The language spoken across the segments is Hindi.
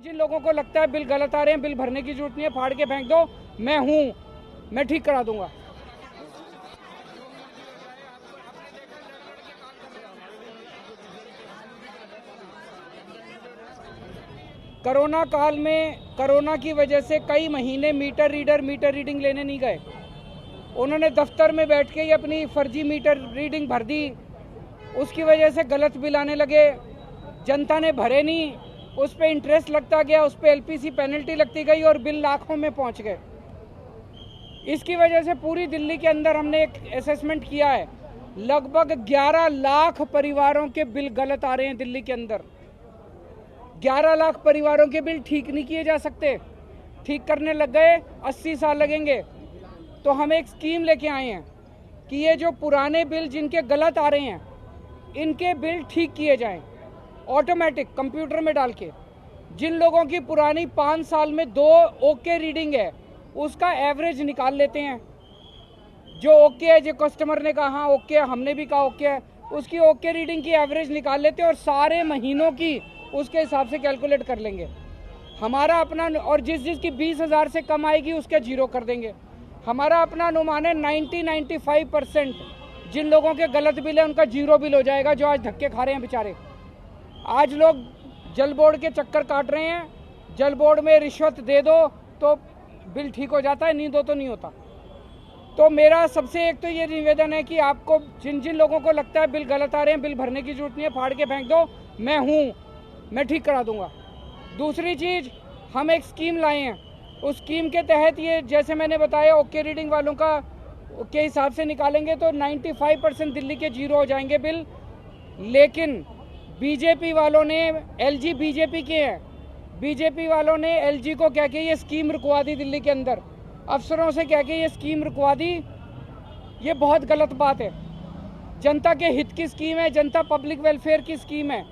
जिन लोगों को लगता है बिल गलत आ रहे हैं, बिल भरने की जरूरत नहीं है, फाड़ के फेंक दो, मैं हूं, मैं ठीक करा दूंगा। कोरोना काल में कोरोना की वजह से कई महीने मीटर रीडिंग लेने नहीं गए। उन्होंने दफ्तर में बैठ के ही अपनी फर्जी मीटर रीडिंग भर दी। उसकी वजह से गलत बिल आने लगे, जनता ने भरे नहीं, उस पर इंटरेस्ट लगता गया, उस पर एलपीसी पेनल्टी लगती गई और बिल लाखों में पहुंच गए। इसकी वजह से पूरी दिल्ली के अंदर हमने एक असेसमेंट किया है, लगभग 11 लाख परिवारों के बिल गलत आ रहे हैं दिल्ली के अंदर। 11 लाख परिवारों के बिल ठीक नहीं किए जा सकते। ठीक करने लग गए 80 साल लगेंगे। तो हम एक स्कीम लेके आए हैं कि ये जो पुराने बिल जिनके गलत आ रहे हैं, इनके बिल ठीक किए जाएं ऑटोमेटिक कंप्यूटर में डाल के। जिन लोगों की पुरानी 5 साल में 2 ओके रीडिंग है, उसका एवरेज निकाल लेते हैं। जो ओके है, जो कस्टमर ने कहा हाँ ओके है, हमने भी कहा ओके है, उसकी ओके रीडिंग की एवरेज निकाल लेते हैं और सारे महीनों की उसके हिसाब से कैलकुलेट कर लेंगे। हमारा अपना, और जिसकी 20,000 से कम आएगी उसके जीरो कर देंगे। हमारा अपना अनुमान है 90-95% जिन लोगों के गलत बिल है उनका जीरो बिल हो जाएगा, जो आज धक्के खा रहे हैं बेचारे। आज लोग जल बोर्ड के चक्कर काट रहे हैं, जल बोर्ड में रिश्वत दे दो तो बिल ठीक हो जाता है, नहीं दो तो नहीं होता। तो मेरा सबसे एक तो ये निवेदन है कि आपको जिन जिन लोगों को लगता है बिल गलत आ रहे हैं, बिल भरने की जरूरत नहीं है, फाड़ के फेंक दो, मैं हूँ, मैं ठीक करा दूंगा। दूसरी चीज, हम एक स्कीम लाए हैं, उस स्कीम के तहत ये जैसे मैंने बताया ओके रीडिंग वालों का के हिसाब से निकालेंगे तो 95% दिल्ली के जीरो हो जाएंगे बिल। लेकिन बीजेपी वालों ने, एलजी बीजेपी के हैं, बीजेपी वालों ने एलजी को कह के ये स्कीम रुकवा दी दिल्ली के अंदर, अफसरों से कह के ये स्कीम रुकवा दी। ये बहुत गलत बात है। जनता के हित की स्कीम है, जनता पब्लिक वेलफेयर की स्कीम है।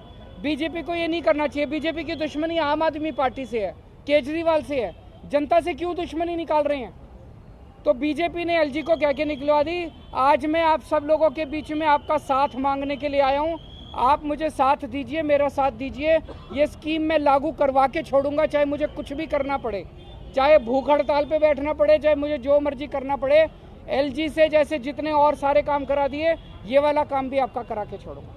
बीजेपी को ये नहीं करना चाहिए। बीजेपी की दुश्मनी आम आदमी पार्टी से है, केजरीवाल से है, जनता से क्यों दुश्मनी निकाल रहे हैं? तो बीजेपी ने एलजी को कह के निकलवा दी। आज मैं आप सब लोगों के बीच में आपका साथ मांगने के लिए आया हूँ। आप मुझे साथ दीजिए, मेरा साथ दीजिए। ये स्कीम मैं लागू करवा के छोड़ूंगा, चाहे मुझे कुछ भी करना पड़े, चाहे भूख हड़ताल पे बैठना पड़े, चाहे मुझे जो मर्जी करना पड़े। एलजी से जैसे जितने और सारे काम करा दिए, ये वाला काम भी आपका करा के छोड़ूंगा।